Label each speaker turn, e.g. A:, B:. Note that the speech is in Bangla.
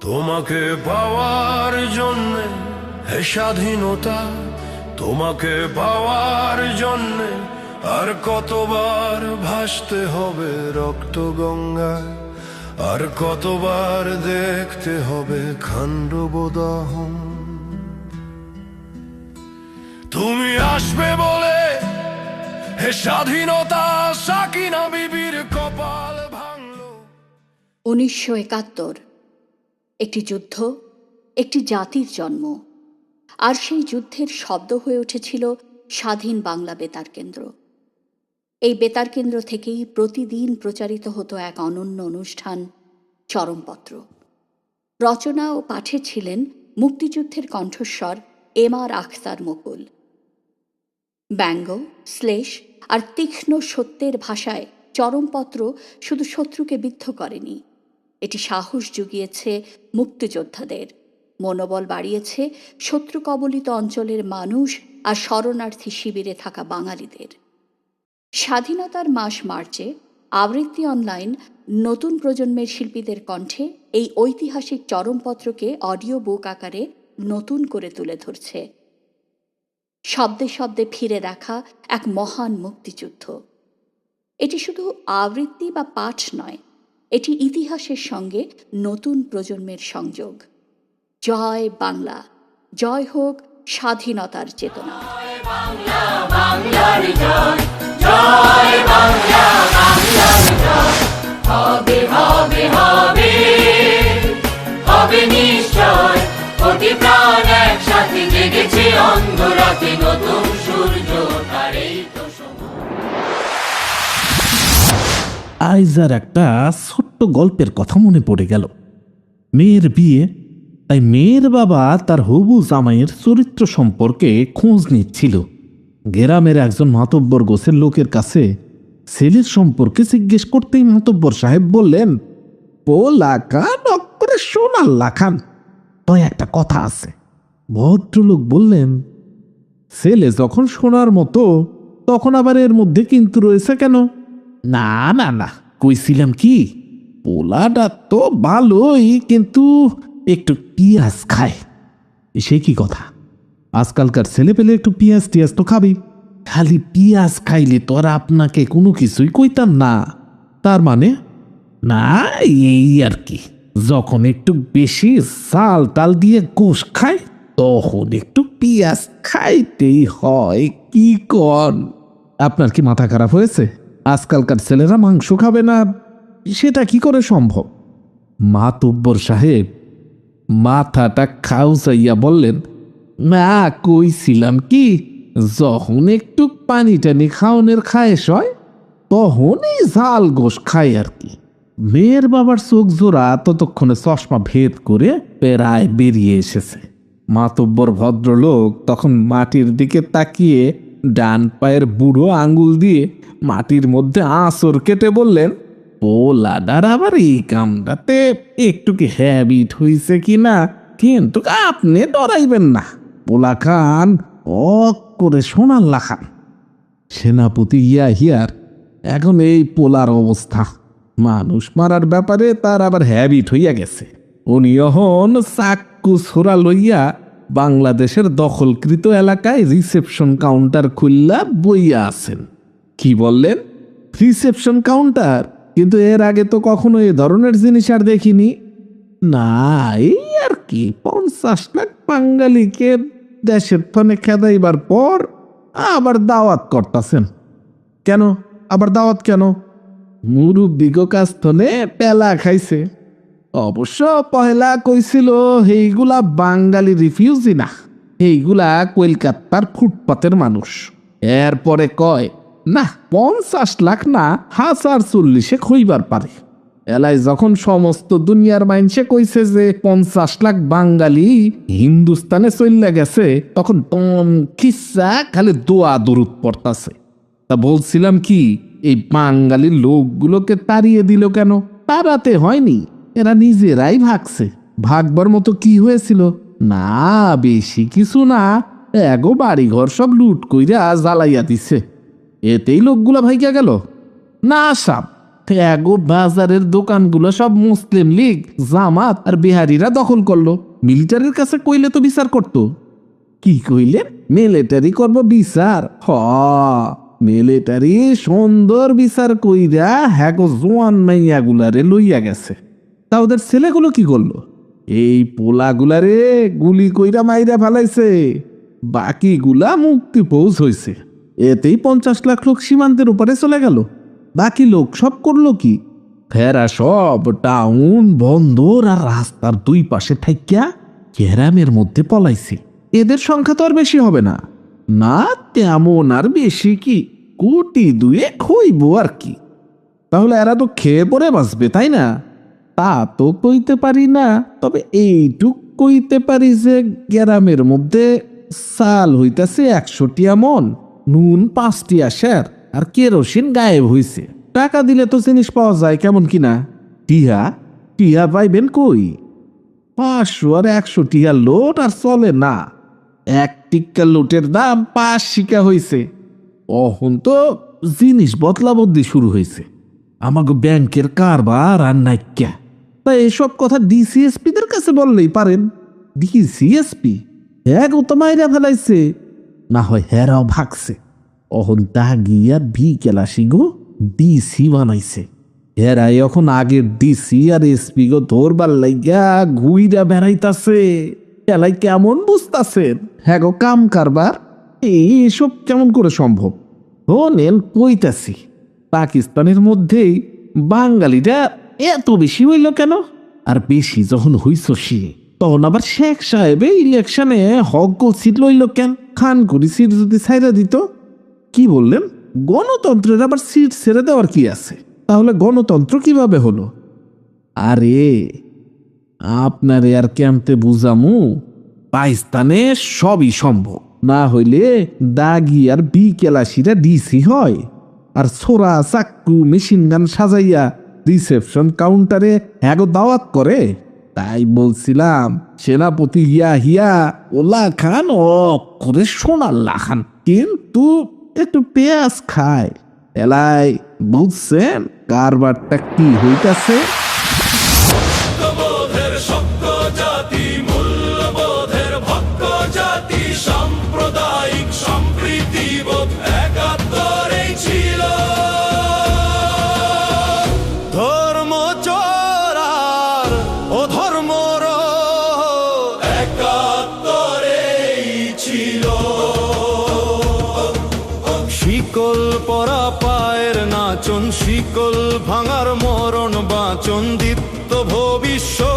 A: তোমাকে পাওয়ার জন্যে হে স্বাধীনতা, তোমাকে পাওয়ার জন্যে আর কতবার ভাসতে হবে রক্ত গঙ্গায়, আর কতবার দেখতে হবে খান্ডবদাহন। তুমি আসবে বলে হে স্বাধীনতা, সাকিনা বিবির কপাল ভাঙলো।
B: 1971 একটি যুদ্ধ, একটি জাতির জন্ম, আর সেই যুদ্ধের শব্দ হয়ে উঠেছিল স্বাধীন বাংলা বেতার কেন্দ্র। এই বেতার কেন্দ্র থেকেই প্রতিদিন প্রচারিত হতো এক অনন্য অনুষ্ঠান, চরমপত্র। রচনা ও পাঠে ছিলেন মুক্তিযুদ্ধের কণ্ঠস্বর এম.আর. আখতার মুকুল। ব্যঙ্গ, শ্লেষ আর তীক্ষ্ণ সত্যের ভাষায় চরমপত্র শুধু শত্রুকে বিদ্ধ করেনি, এটি সাহস জুগিয়েছে মুক্তিযোদ্ধাদের, মনোবল বাড়িয়েছে শত্রু কবলিত অঞ্চলের মানুষ আর শরণার্থী শিবিরে থাকা বাঙালিদের। স্বাধীনতার মাস মার্চে আবৃত্তি অনলাইন নতুন প্রজন্মের শিল্পীদের কণ্ঠে এই ঐতিহাসিক চরমপত্রকে অডিও বুক আকারে নতুন করে তুলে ধরছে। শব্দে শব্দে ফিরে দেখা এক মহান মুক্তিযুদ্ধ। এটি শুধু আবৃত্তি বা পাঠ নয়, এটি ইতিহাসের সঙ্গে নতুন প্রজন্মের সংযোগ। জয় বাংলা, জয় হোক স্বাধীনতার চেতনা।
C: হবে হবে হবে হবে নিশ্চয়, কোটি প্রাণ একসাথে জেগেছে অন্ধরাতে, নতুন সূর্য তারেই তো সময়।
D: আজ আর একটা ছোট্ট গল্পের কথা মনে পড়ে গেল। মেয়ের বিয়ে, তাই মেয়ের বাবা তার হবু জামাইয়ের চরিত্র সম্পর্কে খোঁজ নিচ্ছিল। গ্রামের একজন মাতব্বর গোছের লোকের কাছে ছেলের সম্পর্কে জিজ্ঞেস করতেই মাতব্বর সাহেব বললেন, পোলাকা নক্করে সোনার লাখান, তো একটা কথা আছে। ভদ্রলোক বললেন, ছেলে যখন সোনার মতো তখন আবার এর মধ্যে কিন্তু রয়েছে কেন? না না না, কইছিলাম কি, পোলাটা তো ভালোই, কিন্তু একটু পিঁয়াজ খায়। সে কি কথা? আজকালকার ছেলে পেলে একটু পিঁয়াজ টিয়াজ তো খাবি। খালি পিঁয়াজ খাইলে তো আর আপনাকে কোনো কিছুই কইতাম না। তার মানে? না, এই আর কি, যখন একটু বেশি চাল টাল দিয়ে গোশ খায় তখন একটু পিঁয়াজ খাইতেই হয়। কি কন? আপনার কি মাথা খারাপ হয়েছে? আজকালকার ছেলেরা মাংস খাবে না, সেটা কি করে সম্ভব? মাতব্বর সাহেব মাথাটা খাউসাইয়া বললেন, না, কইছিলাম কি, যখন একটু পানি টানি খাওনের খায়েশ হয় তখনই ঝাল গোশ খায় আর কি। মেয়ের বাবার চোখ জোড়া ততক্ষণে চশমা ভেদ করে প্রায় বেরিয়ে এসেছে। মাতব্বর ভদ্রলোক তখন মাটির দিকে তাকিয়ে ডান পায়ের বুড়ো আঙ্গুল দিয়ে মাটির মধ্যে আঁচড় কেটে বললেন, পোলাডার আবার এই কামটাতে একটু কি হ্যাবিট হয়েছে কিনা, কিন্তু আপনি ডরাইবেন না, পোলা খান করে সোনার লাখান। সেনাপতি হিয়ার এখন এই পোলার অবস্থা, মানুষ মারার ব্যাপারে তার আবার হ্যাবিট হইয়া গেছে। উনি এখন চাক্কু ছোড়া লইয়া বাংলাদেশের দখলকৃত এলাকায় রিসেপশন কাউন্টার খুললা বইয়া আছেন। কি বললেন? Reception counter? কিন্তু এর আগে তো কখনো এ ধরনের জিনিস আর দেখিনি। না, এই আর কি, 50 লাখ বাঙালিকে দেশের ফোনে খেদাইবার পর আবার দাওয়াত করতেছেন কেন? আবার দাওয়াত কেন? মুরুব্বিগো কাছ থেকে পেলা খাইছে। অবশ্য পয়লা কইছিল এইগুলা বাঙালি রিফিউজি না, এইগুলা কলকাতার ফুটপাতের মানুষ। এরপরে কয় না, 50 লাখ না, 1040 হইবার পারে। এলাই যখন সমস্ত দুনিয়ার মাইনসে কইছে যে 50 লাখ বাঙালি হিন্দুস্তানে চলে গেছে, তখন তম খিসা খালি দোয়া দরুদ পড়তাছে। তা বলছিলাম কি, এই বাঙালি লোকগুলোকে তাড়িয়ে দিল কেন? তাড়াতে হয়নি, এরা নিজেরাই ভাগছে। ভাগবার মতো কি হয়েছিল? না, বেশি কিছু না, এগো বাড়িঘর সব লুট কইরা জ্বালাইয়া দিছে, এতেই লোকগুলা ভাইগা গেল। না সাব, এগো বাজারের দোকানগুলো সব মুসলিম লীগ, জামাত আর বিহারিরা দখল করলো। মিলিটারির কাছে কইলে তো বিচার করতো। কি কইলেন? মিলিটারি করবো বিচার? মিলিটারি সুন্দর বিচার কইরা হ্যাগো জোয়ান মাইয়াগুলারে লইয়া গেছে। তা ওদের ছেলেগুলো কি করলো? এই পোলাগুলারে গুলি কইরা মাইরা ফেলাইছে, বাকিগুলা মুক্তি পৌঁছ হইছে। এতেই 50 লাখ লোক সীমান্তের উপরে চলে গেল। বাকি লোক সব করলো কি? ফেরা সব টাউন, বন্দর আর রাস্তার দুই পাশে থাইকা গ্রামের মধ্যে পলাইছে। এদের সংখ্যা তো আর বেশি হবে না। না তেমন আর বেশি কি, কোটি দুয়েক হইব আর কি। তাহলে এরা তো খেয়ে পরে বাঁচবে, তাই না? তা তো কইতে পারি না, তবে এইটুক কইতে পারি যে গ্রামের মধ্যে চাল হইতাছে 100 টিয়া মন, নুন 5 টিয়া সের, আর কেরোসিন গায়েব হইছে। টাকা দিলে তো জিনিস পাওয়া যায়, কেমন কিনা? টিয়া টিয়া পাইবেন কই? 500 আর 100 টিয়া লোট আর চলে না। 1 টিক্কা লোটের দাম 5 শিকা হইছে। অহন তো জিনিস বদলা বদলি শুরু হয়েছে। আমাকে ব্যাংকের কারবার আর নাইক্যা। তাই এসব কথা ডিসিএসপি দের কাছে বললেই পারেন। ডিসিএসপি হ্যাঁ তো মাইরা ফেলাইছে, না হয় হেরাও ভাগছে। অহন দাগিয়া ভি কেলাসি গো ডিসি বানাইছে। হেরা এখন আগের ডিসি আর এসপি গো ধরবার লাইগা ঘুইরা বেড়াইতাছে। এলাই কেমন বুঝতাছেন? হ্যাঁ গো কাম কারবার এইসব কেমন করে সম্ভব? নেন কইতাছি, পাকিস্তানের মধ্যেই বাঙালিরা এত বেশি হইল কেন? আর বেশি যখন হইছ সে, তখন আবার শেখ সাহেবে ইলেকশনে হক সিট লইল কেন? খান করি সিট যদি ছাইরা দিত। কি বললেন? গণতন্ত্রের আবার সিট ছেড়ে দেওয়ার কি আছে? তাহলে গণতন্ত্র কিভাবে হলো? আরে আপনারে আর কেমতে বুঝামু, পাকিস্তানে সবই সম্ভব। না হইলে দাগি আর বি কেলাসিরা ডিসি হয়, আর ছোরা চাক্কু মেশিন গান সাজাইয়া রিসেপশন কাউন্টারে হ্যাগো দাওয়াত করে। তাই বলছিলাম, সেনাপতি হিয়া ওলা খান করে সোনাল্লা খান, কিন্তু একটু পেঁয়াজ খায়। এলাই বুঝছেন কারবারটা কি হইতাছে?
A: বোধের সভ্য জাতি, মূল্যবোধের ভক্ত জাতি, সাম্প্রদায়িক সম্প্রীতিবোধ একাত্তরেই ছিল। ধর্ম চোরার ও ধর্মর একাত্তরেই ছিল। শিকল পরা পায়ের নাচন, শিকল ভাঙার মরণ বাঁচন, দীপ্ত ভবিষ্যৎ